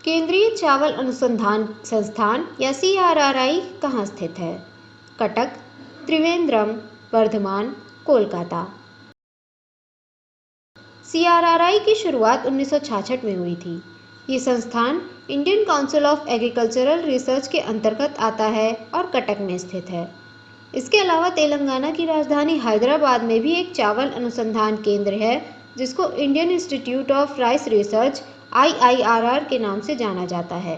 केंद्रीय चावल अनुसंधान संस्थान या CRRI कहाँ स्थित है? कटक, त्रिवेंद्रम, वर्धमान, कोलकाता। CRRI की शुरुआत 1966 में हुई थी। ये संस्थान Indian council of agricultural research के अंतर्गत आता है और कटक में स्थित है। इसके अलावा तेलंगाना की राजधानी हैदराबाद में भी एक चावल अनुसंधान केंद्र है, जिसको Indian institute of rice research IIRR के नाम से जाना जाता है।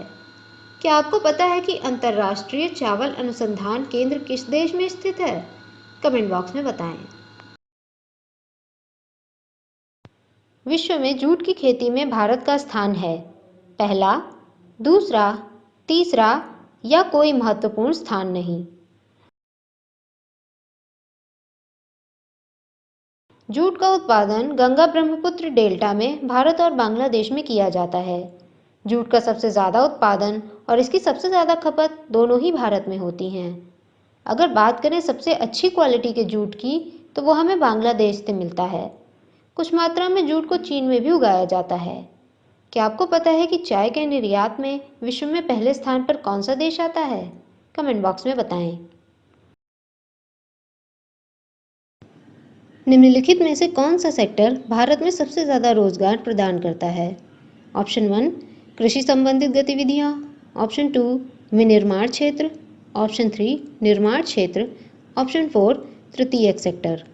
क्या आपको पता है कि अंतर्राष्ट्रीय चावल अनुसंधान केंद्र किस देश में स्थित है? कमेंट बॉक्स में बताएं। विश्व में जूट की खेती में भारत का स्थान है पहला, दूसरा, तीसरा या कोई महत्वपूर्ण स्थान नहीं। जूट का उत्पादन गंगा ब्रह्मपुत्र डेल्टा में भारत और बांग्लादेश में किया जाता है। जूट का सबसे ज़्यादा उत्पादन और इसकी सबसे ज़्यादा खपत दोनों ही भारत में होती हैं। अगर बात करें सबसे अच्छी क्वालिटी के जूट की, तो वो हमें बांग्लादेश से मिलता है। कुछ मात्रा में जूट को चीन में भी उगाया जाता है। क्या आपको पता है कि चाय के निर्यात में विश्व में पहले स्थान पर कौन सा देश आता है? कमेंट बॉक्स में बताएं। निम्नलिखित में से कौन सा सेक्टर भारत में सबसे ज़्यादा रोजगार प्रदान करता है? ऑप्शन 1 कृषि संबंधित गतिविधियाँ, ऑप्शन 2 विनिर्माण क्षेत्र, ऑप्शन 3 निर्माण क्षेत्र, ऑप्शन 4 तृतीयक सेक्टर।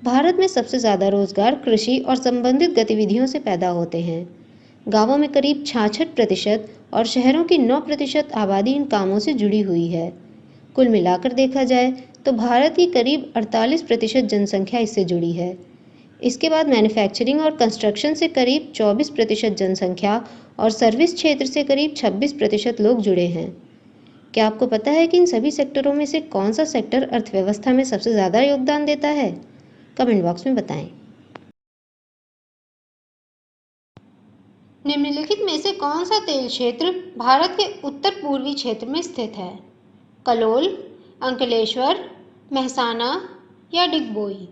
भारत में सबसे ज़्यादा रोजगार कृषि और संबंधित गतिविधियों से पैदा होते हैं। गांवों में करीब 66% और शहरों की 9% आबादी इन कामों से जुड़ी हुई है। कुल मिलाकर देखा जाए तो भारत की करीब 48% जनसंख्या इससे जुड़ी है। इसके बाद मैन्युफैक्चरिंग और कंस्ट्रक्शन से करीब 24% जनसंख्या और सर्विस क्षेत्र से करीब 26% लोग जुड़े हैं। क्या आपको पता है कि इन सभी सेक्टरों में से कौन सा सेक्टर अर्थव्यवस्था में सबसे ज़्यादा योगदान देता है? कमेंट बॉक्स में बताएं। निम्नलिखित में से कौन सा तेल क्षेत्र भारत के उत्तर पूर्वी क्षेत्र में स्थित है? कलोल, अंकलेश्वर, मेहसाना या डिगबोई?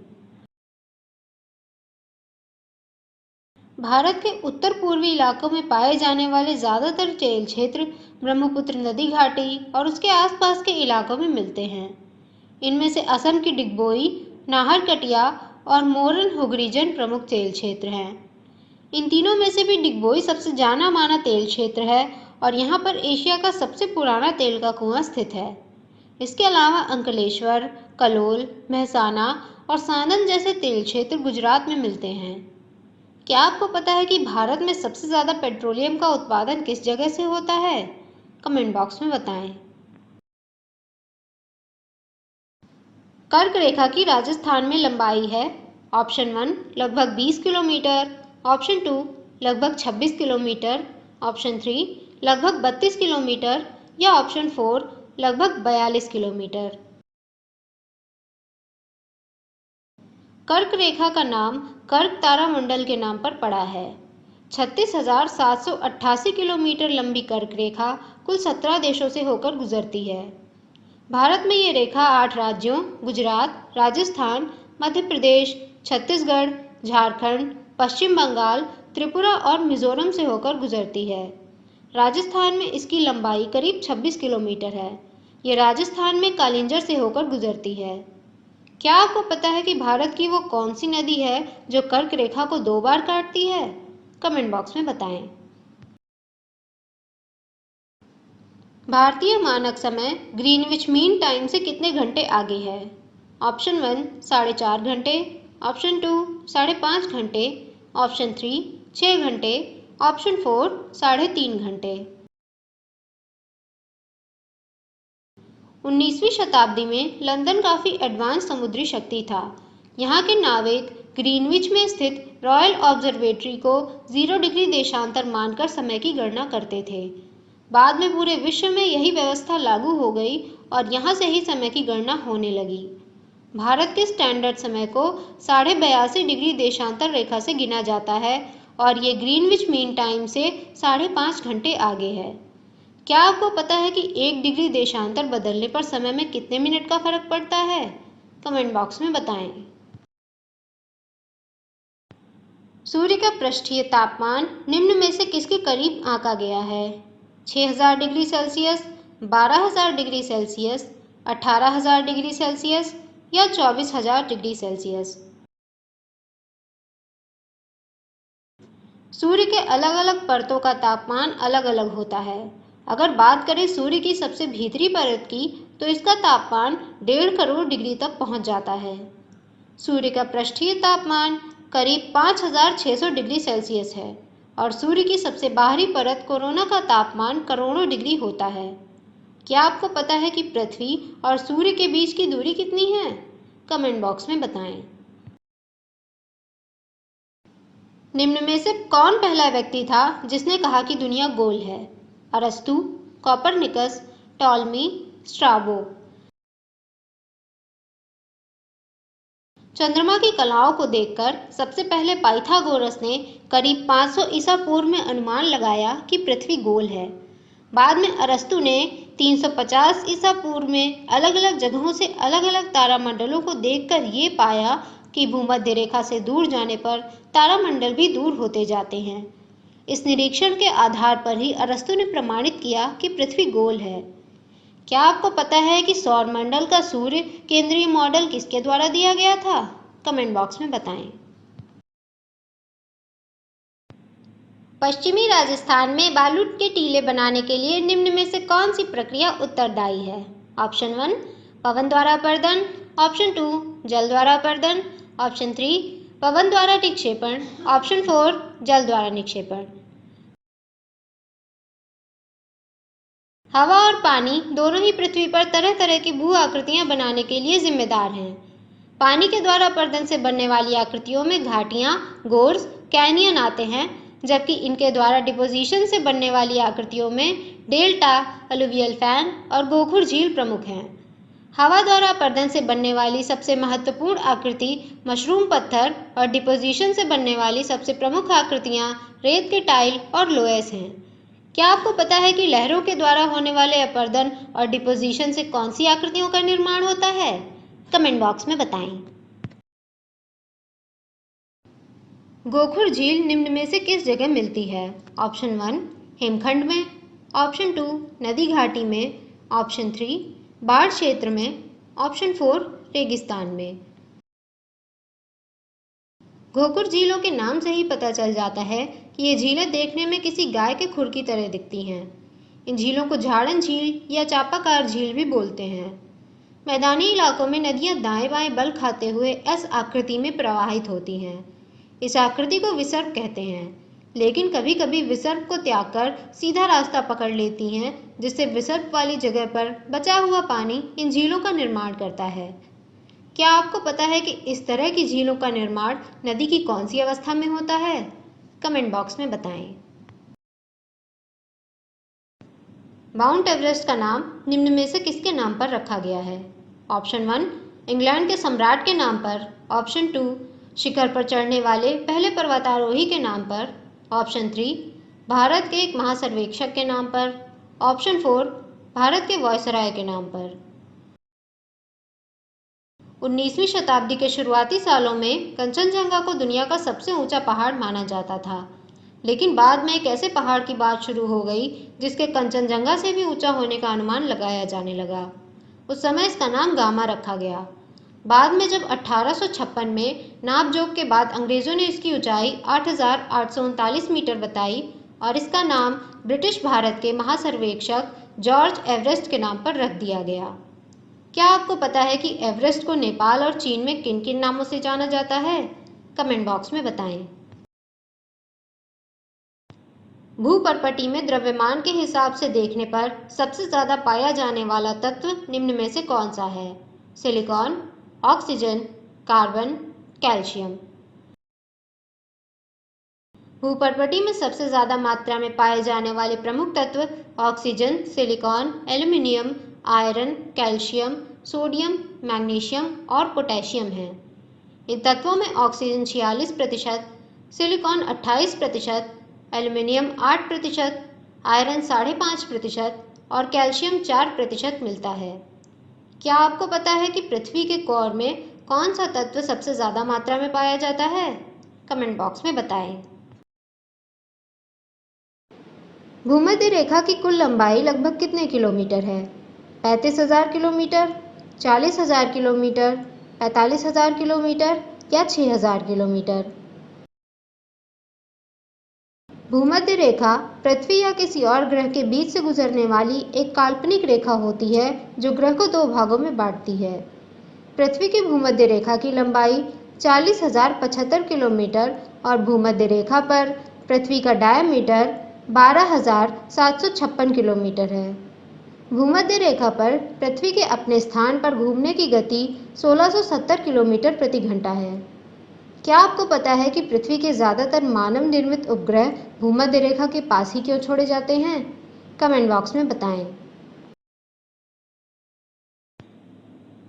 भारत के उत्तर पूर्वी इलाकों में पाए जाने वाले ज़्यादातर तेल क्षेत्र ब्रह्मपुत्र नदी घाटी और उसके आसपास के इलाकों में मिलते हैं। इनमें से असम की डिगबोई, नाहरकटिया और मोरन हुगरीजन प्रमुख तेल क्षेत्र हैं। इन तीनों में से भी डिगबोई सबसे जाना माना तेल क्षेत्र है और यहाँ पर एशिया का सबसे पुराना तेल का कुआं स्थित है। इसके अलावा अंकलेश्वर, कलोल, मेहसाना और सांदन जैसे तेल क्षेत्र गुजरात में मिलते हैं। क्या आपको पता है कि भारत में सबसे ज़्यादा पेट्रोलियम का उत्पादन किस जगह से होता है? कमेंट बॉक्स में बताएं। कर्क रेखा की राजस्थान में लंबाई है ऑप्शन 1 लगभग 20 किलोमीटर, ऑप्शन 2 लगभग 26 किलोमीटर, ऑप्शन 3 लगभग 32 किलोमीटर या ऑप्शन 4 लगभग 42 किलोमीटर। कर्क रेखा का नाम कर्क तारामंडल के नाम पर पड़ा है। 36,788 किलोमीटर लंबी कर्क रेखा कुल 17 देशों से होकर गुजरती है। भारत में ये रेखा 8 राज्यों गुजरात, राजस्थान, मध्य प्रदेश, छत्तीसगढ़, झारखंड, पश्चिम बंगाल, त्रिपुरा और मिजोरम से होकर गुजरती है। राजस्थान में इसकी लंबाई करीब 26 किलोमीटर है। ये राजस्थान में कालिंजर से होकर गुजरती है। क्या आपको पता है कि भारत की वो कौन सी नदी है जो कर्क रेखा को 2 बार काटती है? कमेंट बॉक्स में बताएं। भारतीय मानक समय ग्रीनविच मीन टाइम से कितने घंटे आगे है? ऑप्शन 1 4.5 घंटे, ऑप्शन 2 5.5 घंटे, ऑप्शन 3 6 घंटे, ऑप्शन 4 3.5 घंटे। 19वीं शताब्दी में लंदन काफ़ी एडवांस समुद्री शक्ति था। यहाँ के नाविक ग्रीनविच में स्थित रॉयल ऑब्जर्वेटरी को 0 डिग्री देशांतर मानकर समय की गणना करते थे। बाद में पूरे विश्व में यही व्यवस्था लागू हो गई और यहाँ से ही समय की गणना होने लगी। भारत के स्टैंडर्ड समय को 82.5 डिग्री देशांतर रेखा से गिना जाता है और ये ग्रीनविच मीन टाइम से 5.5 घंटे आगे है। क्या आपको पता है कि 1 डिग्री देशांतर बदलने पर समय में कितने मिनट का फर्क पड़ता है? कमेंट बॉक्स में बताएं। सूर्य का पृष्ठीय तापमान निम्न में से किसके करीब आंका गया है? 6000 degree Celsius, 12000 degree Celsius, 18000 degree Celsius या 24000 डिग्री सेल्सियस। सूर्य के अलग अलग परतों का तापमान अलग अलग होता है। अगर बात करें सूर्य की सबसे भीतरी परत की, तो इसका तापमान 1.5 करोड़ डिग्री तक पहुंच जाता है। सूर्य का पृष्ठीय तापमान करीब 5600 डिग्री सेल्सियस है और सूर्य की सबसे बाहरी परत कोरोना का तापमान करोड़ों डिग्री होता है। क्या आपको पता है कि पृथ्वी और सूर्य के बीच की दूरी कितनी है? कमेंट बॉक्स में बताएं। निम्न में से कौन पहला व्यक्ति था जिसने कहा कि दुनिया गोल है? अरस्तु, कोपरनिकस, टॉलमी, स्ट्राबो। चंद्रमा की कलाओं को देखकर सबसे पहले पाइथागोरस ने करीब 500 ईसा पूर्व में अनुमान लगाया कि पृथ्वी गोल है। बाद में अरस्तु ने 350 ईसा पूर्व में अलग अलग जगहों से अलग अलग तारामंडलों को देखकर ये पाया कि भूमध्य रेखा से दूर जाने पर तारामंडल भी दूर होते जाते हैं। इस निरीक्षण के आधार पर ही अरस्तु ने प्रमाणित किया कि पृथ्वी गोल है। क्या आपको पता है कि सौरमंडल का सूर्य केंद्रीय मॉडल किसके द्वारा दिया गया था? कमेंट बॉक्स में बताएं। पश्चिमी राजस्थान में बालू के टीले बनाने के लिए निम्न में से कौन सी प्रक्रिया उत्तरदायी है? ऑप्शन 1 पवन द्वारा अपर्दन, ऑप्शन 2 जल द्वारा अपर्दन, ऑप्शन 3 पवन द्वारा निक्षेपण, ऑप्शन 4 जल द्वारा निक्षेपण। हवा और पानी दोनों ही पृथ्वी पर तरह तरह की भू आकृतियां बनाने के लिए जिम्मेदार हैं। पानी के द्वारा अपर्दन से बनने वाली आकृतियों में घाटियां, गोर्स, कैनियन आते हैं, जबकि इनके द्वारा डिपोजिशन से बनने वाली आकृतियों में डेल्टा, अलुवियल फैन और गोखुर झील प्रमुख हैं। हवा द्वारा अपर्दन से बनने वाली सबसे महत्वपूर्ण आकृति मशरूम पत्थर और डिपोजिशन से बनने वाली सबसे प्रमुख आकृतियां रेत के टाइल और लोएस हैं। क्या आपको पता है कि लहरों के द्वारा होने वाले अपर्दन और डिपोजिशन से कौन सी आकृतियों का निर्माण होता है? कमेंट बॉक्स में बताएं। गोखुर झील निम्न में से किस जगह मिलती है? ऑप्शन 1 हिमखंड में, ऑप्शन 2 नदी घाटी में, ऑप्शन 3 बाढ़ क्षेत्र में, ऑप्शन 4 रेगिस्तान में। गोखुर झीलों के नाम से ही पता चल जाता है कि ये झीलें देखने में किसी गाय के खुर की तरह दिखती हैं। इन झीलों को झाड़न झील या चापाकार झील भी बोलते हैं। मैदानी इलाकों में नदियां दाएं बाएं बल खाते हुए एस आकृति में प्रवाहित होती हैं। इस आकृति को विसर्प कहते हैं, लेकिन कभी कभी विसर्प को त्याग कर सीधा रास्ता पकड़ लेती हैं, जिससे विसर्प वाली जगह पर बचा हुआ पानी इन झीलों का निर्माण करता है। क्या आपको पता है कि इस तरह की झीलों का निर्माण नदी की कौन सी अवस्था में होता है? कमेंट बॉक्स में बताएं। माउंट एवरेस्ट का नाम निम्न में से किसके नाम पर रखा गया है? ऑप्शन 1 इंग्लैंड के सम्राट के नाम पर, ऑप्शन 2 शिखर पर चढ़ने वाले पहले पर्वतारोही के नाम पर, ऑप्शन 3 भारत के एक महासर्वेक्षक के नाम पर, ऑप्शन 4 भारत के वायसराय के नाम पर। 19वीं शताब्दी के शुरुआती सालों में कंचनजंगा को दुनिया का सबसे ऊंचा पहाड़ माना जाता था, लेकिन बाद में एक ऐसे पहाड़ की बात शुरू हो गई जिसके कंचनजंगा से भी ऊंचा होने का अनुमान लगाया जाने लगा। उस समय इसका नाम गामा रखा गया। बाद में जब 1856 में नापजोख के बाद अंग्रेजों ने इसकी ऊंचाई 8839 मीटर बताई और इसका नाम ब्रिटिश भारत के महासर्वेक्षक जॉर्ज एवरेस्ट के नाम पर रख दिया गया। क्या आपको पता है कि एवरेस्ट को नेपाल और चीन में किन किन नामों से जाना जाता है? कमेंट बॉक्स में बताएं। भूपर्पटी में द्रव्यमान के हिसाब से देखने पर सबसे ज्यादा पाया जाने वाला तत्व निम्न में से कौन सा है? Silicon, oxygen, carbon, calcium. भूपर्पटी में सबसे ज्यादा मात्रा में पाए जाने वाले प्रमुख तत्व oxygen, silicon, aluminium, iron, calcium, sodium, magnesium और पोटेशियम हैं। इन तत्वों में ऑक्सीजन 46%, सिलिकॉन 28%, एल्यूमिनियम 8%, आयरन 5.5% और कैल्शियम 4% मिलता है। क्या आपको पता है कि पृथ्वी के कोर में कौन सा तत्व सबसे ज्यादा मात्रा में पाया जाता है? कमेंट बॉक्स में बताएं। भूमध्य रेखा की कुल लंबाई लगभग कितने किलोमीटर है? 35,000 किलोमीटर, 40,000 किलोमीटर, 45,000 किलोमीटर या 6,000 किलोमीटर? भूमध्य रेखा पृथ्वी या किसी और ग्रह के बीच से गुजरने वाली एक काल्पनिक रेखा होती है जो ग्रह को दो भागों में बांटती है। पृथ्वी की भूमध्य रेखा की लंबाई 40,075 किलोमीटर और भूमध्य रेखा पर पृथ्वी का डायमीटर 12,756 किलोमीटर है। भूमध्य रेखा पर पृथ्वी के अपने स्थान पर घूमने की गति 1670 किलोमीटर प्रति घंटा है। क्या आपको पता है कि पृथ्वी के ज़्यादातर मानव निर्मित उपग्रह भूमध्य रेखा के पास ही क्यों छोड़े जाते हैं? कमेंट बॉक्स में बताएं।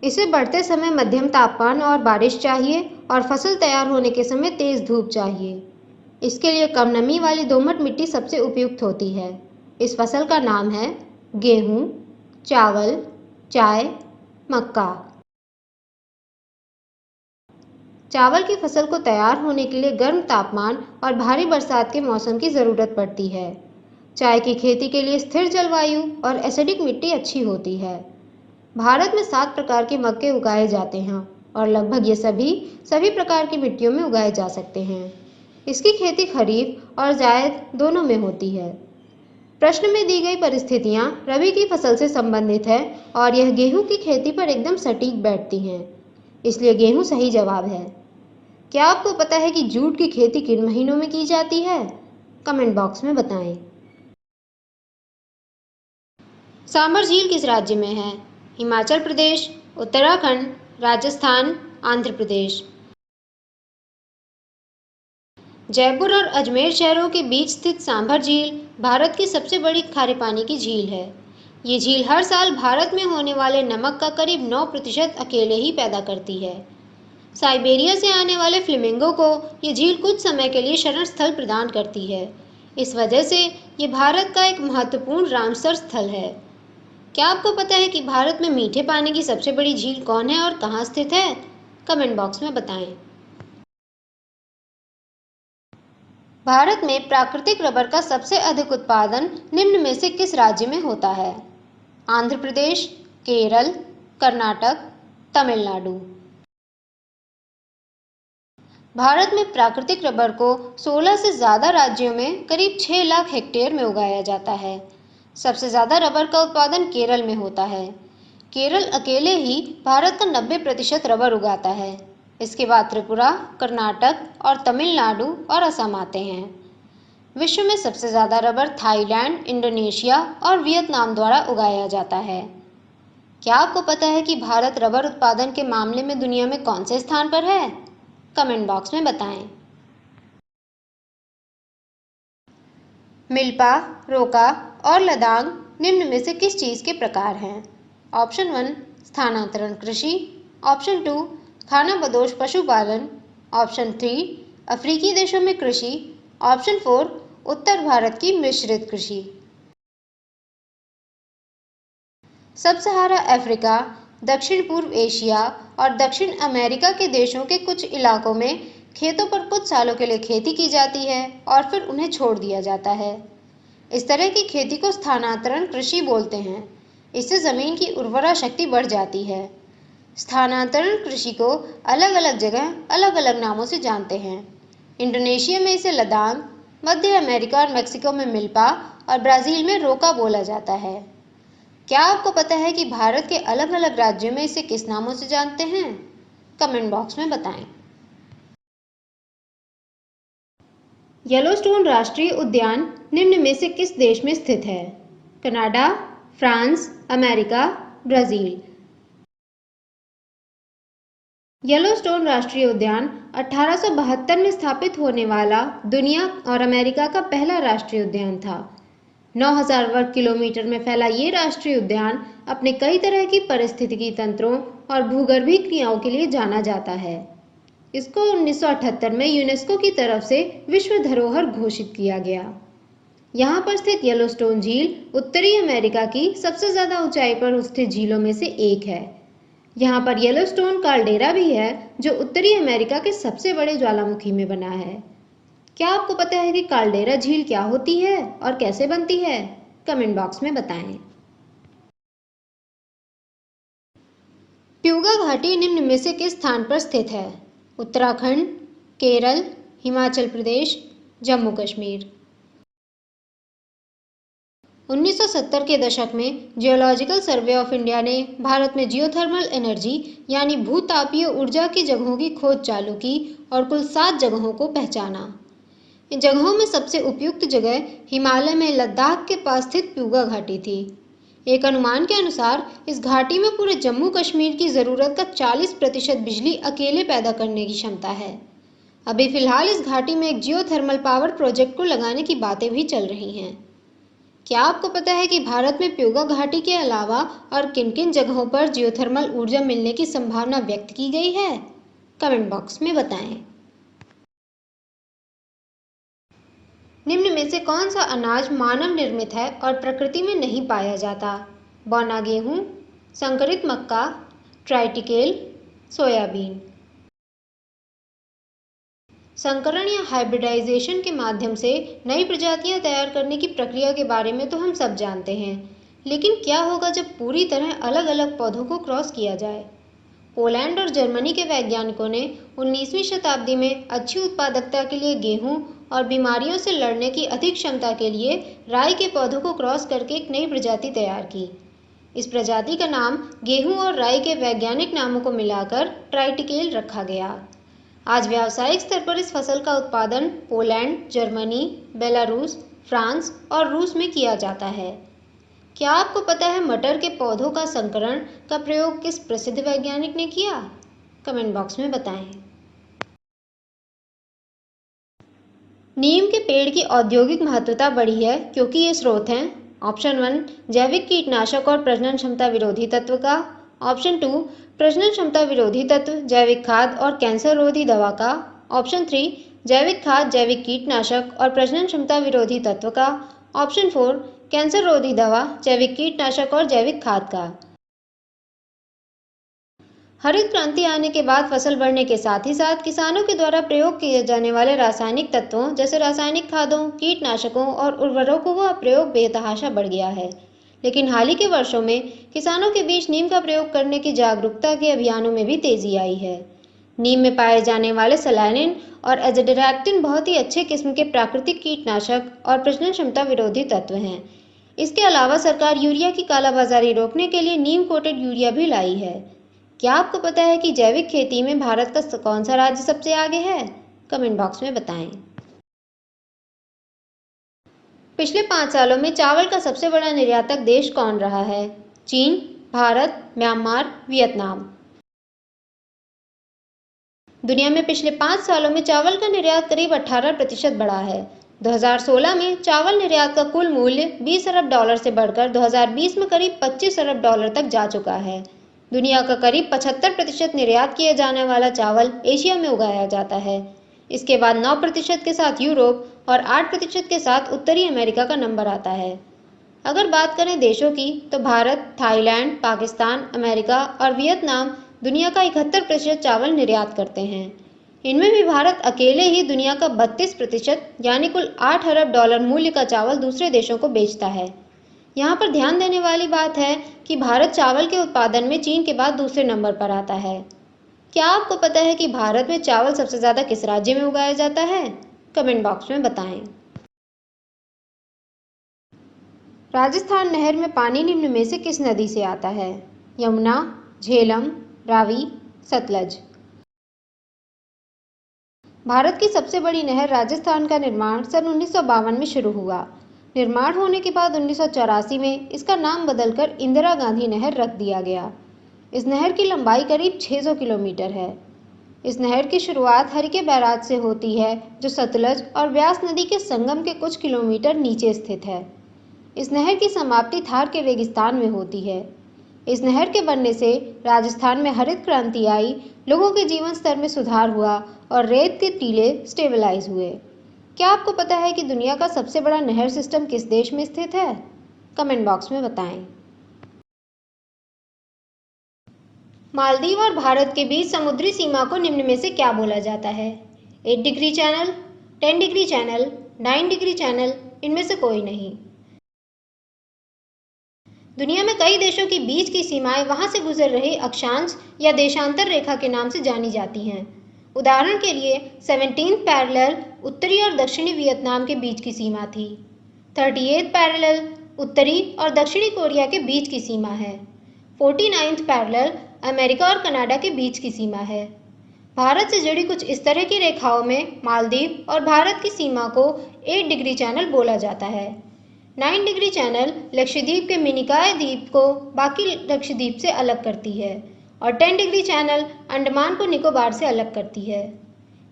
इसे बढ़ते समय मध्यम तापमान और बारिश चाहिए और फसल तैयार होने के समय तेज धूप चाहिए। इसके लिए कम नमी वाली दोमट मिट्टी सबसे उपयुक्त होती है। इस फसल का नाम है गेहूं, चावल, चाय, मक्का। चावल की फसल को तैयार होने के लिए गर्म तापमान और भारी बरसात के मौसम की ज़रूरत पड़ती है। चाय की खेती के लिए स्थिर जलवायु और एसिडिक मिट्टी अच्छी होती है। भारत में 7 प्रकार के मक्के उगाए जाते हैं और लगभग ये सभी प्रकार की मिट्टियों में उगाए जा सकते हैं। इसकी खेती खरीफ और जायद दोनों में होती है। प्रश्न में दी गई परिस्थितियां रबी की फसल से संबंधित है और यह गेहूं की खेती पर एकदम सटीक बैठती हैं, इसलिए गेहूं सही जवाब है। क्या आपको पता है कि जूट की खेती किन महीनों में की जाती है? कमेंट बॉक्स में बताएं। सांभर झील किस राज्य में है? हिमाचल प्रदेश, उत्तराखंड, राजस्थान, आंध्र प्रदेश। जयपुर और अजमेर शहरों के बीच स्थित सांभर झील भारत की सबसे बड़ी खारे पानी की झील है। ये झील हर साल भारत में होने वाले नमक का करीब 9% अकेले ही पैदा करती है। साइबेरिया से आने वाले फ्लेमिंगो को ये झील कुछ समय के लिए शरण स्थल प्रदान करती है। इस वजह से ये भारत का एक महत्वपूर्ण रामसर स्थल है। क्या आपको पता है कि भारत में मीठे पानी की सबसे बड़ी झील कौन है और कहाँ स्थित है? कमेंट बॉक्स में बताएं। भारत में प्राकृतिक रबर का सबसे अधिक उत्पादन निम्न में से किस राज्य में होता है? आंध्र प्रदेश, केरल, कर्नाटक, तमिलनाडु। भारत में प्राकृतिक रबर को 16 से ज़्यादा राज्यों में करीब 6 लाख हेक्टेयर में उगाया जाता है। सबसे ज़्यादा रबर का उत्पादन केरल में होता है। केरल अकेले ही भारत का 90% रबर उगाता है। इसके बाद त्रिपुरा, कर्नाटक और तमिलनाडु और असम आते हैं। विश्व में सबसे ज़्यादा रबर थाईलैंड, इंडोनेशिया और वियतनाम द्वारा उगाया जाता है। क्या आपको पता है कि भारत रबर उत्पादन के मामले में दुनिया में कौन से स्थान पर है? कमेंट बॉक्स में बताएं। मिल्पा, रोका और लदांग निम्न में से किस चीज़ के प्रकार हैं? ऑप्शन 1 स्थानांतरण कृषि, ऑप्शन 2 खानाबदोश पशुपालन, ऑप्शन 3 अफ्रीकी देशों में कृषि, ऑप्शन 4 उत्तर भारत की मिश्रित कृषि। सब सहारा अफ्रीका, दक्षिण पूर्व एशिया और दक्षिण अमेरिका के देशों के कुछ इलाकों में खेतों पर कुछ सालों के लिए खेती की जाती है और फिर उन्हें छोड़ दिया जाता है। इस तरह की खेती को स्थानांतरण कृषि बोलते हैं। इससे ज़मीन की उर्वरा शक्ति बढ़ जाती है। स्थानांतरण कृषि को अलग अलग जगह अलग अलग नामों से जानते हैं। इंडोनेशिया में इसे लदांग, मध्य अमेरिका और मेक्सिको में मिल्पा और ब्राज़ील में रोका बोला जाता है। क्या आपको पता है कि भारत के अलग अलग राज्यों में इसे किस नामों से जानते हैं? कमेंट बॉक्स में बताएं। येलोस्टोन राष्ट्रीय उद्यान निम्न में से किस देश में स्थित है? Canada, France, America, Brazil. Yellowstone राष्ट्रीय उद्यान 1872 में स्थापित होने वाला दुनिया और अमेरिका का पहला राष्ट्रीय उद्यान था। 9,000 वर्ग किलोमीटर में फैला ये राष्ट्रीय उद्यान अपने कई तरह की पारिस्थितिकी तंत्रों और भूगर्भीय क्रियाओं के लिए जाना जाता है। इसको 1978 में यूनेस्को की तरफ से विश्व धरोहर घोषित किया गया। यहाँ पर स्थित येलोस्टोन झील उत्तरी अमेरिका की सबसे ज़्यादा ऊंचाई पर स्थित झीलों में से एक है। यहाँ पर येलोस्टोन काल्डेरा भी है जो उत्तरी अमेरिका के सबसे बड़े ज्वालामुखी में बना है। क्या आपको पता है कि काल्डेरा झील क्या होती है और कैसे बनती है? कमेंट बॉक्स में बताएं। प्यूगा घाटी निम्न में से किस स्थान पर स्थित है? उत्तराखंड, केरल, हिमाचल प्रदेश, जम्मू कश्मीर। 1970 के दशक में जियोलॉजिकल सर्वे ऑफ इंडिया ने भारत में जियोथर्मल एनर्जी यानी भूतापीय ऊर्जा की जगहों की खोज चालू की और कुल 7 जगहों को पहचाना। इन जगहों में सबसे उपयुक्त जगह हिमालय में लद्दाख के पास स्थित प्यूगा घाटी थी। एक अनुमान के अनुसार इस घाटी में पूरे जम्मू कश्मीर की ज़रूरत का 40% बिजली अकेले पैदा करने की क्षमता है। अभी फिलहाल इस घाटी में एक जियोथर्मल पावर प्रोजेक्ट को लगाने की बातें भी चल रही हैं। क्या आपको पता है कि भारत में प्यूगा घाटी के अलावा और किन किन जगहों पर जियोथर्मल ऊर्जा मिलने की संभावना व्यक्त की गई है? कमेंट बॉक्स में बताएं। निम्न में से कौन सा अनाज मानव निर्मित है और प्रकृति में नहीं पाया जाता? बौना गेहूं, संकरित मक्का, ट्राइटिकेल, सोयाबीन। संकरण या हाइब्रिडाइजेशन के माध्यम से नई प्रजातियां तैयार करने की प्रक्रिया के बारे में तो हम सब जानते हैं, लेकिन क्या होगा जब पूरी तरह अलग अलग पौधों को क्रॉस किया जाए? पोलैंड और जर्मनी के वैज्ञानिकों ने 19वीं शताब्दी में अच्छी उत्पादकता के लिए गेहूं और बीमारियों से लड़ने की अधिक क्षमता के लिए राई के पौधों को क्रॉस करके एक नई प्रजाति तैयार की। इस प्रजाति का नाम गेहूं और राई के वैज्ञानिक नामों को मिलाकर ट्राइटिकेल रखा गया। आज व्यावसायिक स्तर पर इस फसल का उत्पादन पोलैंड, जर्मनी, बेलारूस, फ्रांस और रूस में किया जाता है। क्या आपको पता है मटर के पौधों का संकरण का प्रयोग किस प्रसिद्ध वैज्ञानिक ने किया? कमेंट बॉक्स में बताएं। नीम के पेड़ की औद्योगिक महत्वता बढ़ी है क्योंकि ये स्रोत हैं। ऑप्शन 1 जैविक कीटनाशक और प्रजनन क्षमता विरोधी तत्व का। ऑप्शन 2 प्रजनन क्षमता विरोधी तत्व, जैविक खाद और कैंसर रोधी दवा का। ऑप्शन 3 जैविक खाद, जैविक कीटनाशक और प्रजनन क्षमता विरोधी तत्व का। ऑप्शन 4 कैंसर रोधी दवा, जैविक कीटनाशक और जैविक खाद का। हरित क्रांति आने के बाद फसल बढ़ने के साथ ही साथ किसानों के द्वारा प्रयोग किए जाने वाले रासायनिक तत्वों जैसे रासायनिक खादों, कीटनाशकों और उर्वरकों का प्रयोग बेतहाशा बढ़ गया है। लेकिन हाल ही के वर्षों में किसानों के बीच नीम का प्रयोग करने की जागरूकता के अभियानों में भी तेजी आई है। नीम में पाए जाने वाले सलानिन और एज़ोडिरेक्टिन बहुत ही अच्छे किस्म के प्राकृतिक कीटनाशक और प्रजनन क्षमता विरोधी तत्व हैं। इसके अलावा सरकार यूरिया की कालाबाजारी रोकने के लिए नीम कोटेड यूरिया भी लाई है। क्या आपको पता है कि जैविक खेती में भारत का कौन सा राज्य सबसे आगे है? कमेंट बॉक्स में बताएं। पिछले 5 सालों में चावल का सबसे बड़ा निर्यातक देश कौन रहा है? चीन, भारत, म्यांमार, वियतनाम। दुनिया में पिछले 5 सालों में चावल का निर्यात करीब 18% बढ़ा है। 2016 में चावल निर्यात का कुल मूल्य 20 अरब डॉलर से बढ़कर 2020 में करीब 25 अरब डॉलर तक जा चुका है। दुनिया का करीब 75% निर्यात किए जाने वाला चावल एशिया में उगाया जाता है। इसके बाद 9% के साथ यूरोप और 8% के साथ उत्तरी अमेरिका का नंबर आता है। अगर बात करें देशों की तो भारत, थाईलैंड, पाकिस्तान, अमेरिका और वियतनाम दुनिया का 71% चावल निर्यात करते हैं। इनमें भी भारत अकेले ही दुनिया का 32% यानी कुल 8 अरब डॉलर मूल्य का चावल दूसरे देशों को बेचता है। यहाँ पर ध्यान देने वाली बात है कि भारत चावल के उत्पादन में चीन के बाद दूसरे नंबर पर आता है। क्या आपको पता है कि भारत में चावल सबसे ज़्यादा किस राज्य में उगाया जाता है? कमेंट बॉक्स में बताएं। राजस्थान नहर में पानी निम्न में से किस नदी से आता है? यमुना, झेलम, रावी, सतलज। भारत की सबसे बड़ी नहर राजस्थान का निर्माण सन 1952 में शुरू हुआ। निर्माण होने के बाद 1984 में इसका नाम बदलकर इंदिरा गांधी नहर रख दिया गया। इस नहर की लंबाई करीब 600 किलोमीटर है। इस नहर की शुरुआत हरिके बैराज से होती है जो सतलज और व्यास नदी के संगम के कुछ किलोमीटर नीचे स्थित है। इस नहर की समाप्ति थार के रेगिस्तान में होती है। इस नहर के बनने से राजस्थान में हरित क्रांति आई, लोगों के जीवन स्तर में सुधार हुआ और रेत के टीले स्टेबलाइज हुए। क्या आपको पता है कि दुनिया का सबसे बड़ा नहर सिस्टम किस देश में स्थित है? कमेंट बॉक्स में बताएं। मालदीव और भारत के बीच समुद्री सीमा को निम्न में से क्या बोला जाता है? 8 degree channel, 10 degree channel, 9 degree channel, इनमें से कोई नहीं। दुनिया में कई देशों के बीच की सीमाएं वहां से गुजर रही अक्षांश या देशांतर रेखा के नाम से जानी जाती हैं। उदाहरण के लिए 17th पैरेलल उत्तरी और दक्षिणी वियतनाम के बीच की सीमा थी। 38th पैरेलल उत्तरी और दक्षिणी कोरिया के बीच की सीमा है। 49th पैरेलल अमेरिका और कनाडा के बीच की सीमा है। भारत से जुड़ी कुछ इस तरह की रेखाओं में मालदीव और भारत की सीमा को 8 डिग्री चैनल बोला जाता है। 9 डिग्री चैनल लक्षद्वीप के मिनिकॉय द्वीप को बाकी लक्षद्वीप से अलग करती है और 10 डिग्री चैनल अंडमान को निकोबार से अलग करती है।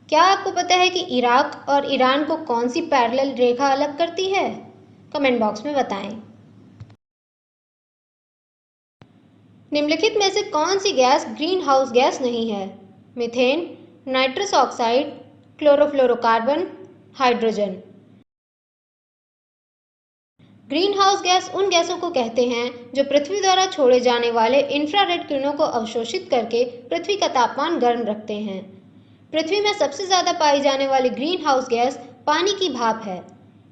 क्या आपको पता है कि इराक और ईरान को कौन सी पैरेलल रेखा अलग करती है? कमेंट बॉक्स में बताएं। निम्नलिखित में से कौन सी गैस ग्रीन हाउस गैस नहीं है? Methane, nitrous oxide, chlorofluorocarbon, hydrogen. Green house gas उन गैसों को कहते हैं जो पृथ्वी द्वारा छोड़े जाने वाले इंफ्रारेड किरणों को अवशोषित करके पृथ्वी का तापमान गर्म रखते हैं। पृथ्वी में सबसे ज़्यादा पाई जाने वाली ग्रीन हाउस गैस पानी की भाप है।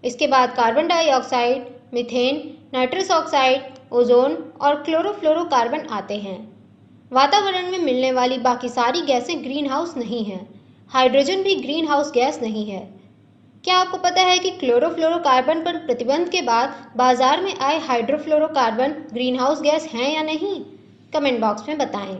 इसके बाद carbon dioxide, methane, nitrous oxide, ozone और क्लोरोफ्लोरोकार्बन आते हैं। वातावरण में मिलने वाली बाकी सारी गैसें ग्रीन हाउस नहीं हैं। हाइड्रोजन भी ग्रीन हाउस गैस नहीं है। क्या आपको पता है कि क्लोरोफ्लोरोकार्बन पर प्रतिबंध के बाद बाजार में आए हाइड्रोफ्लोरोकार्बन ग्रीन हाउस गैस हैं या नहीं? कमेंट बॉक्स में बताएं।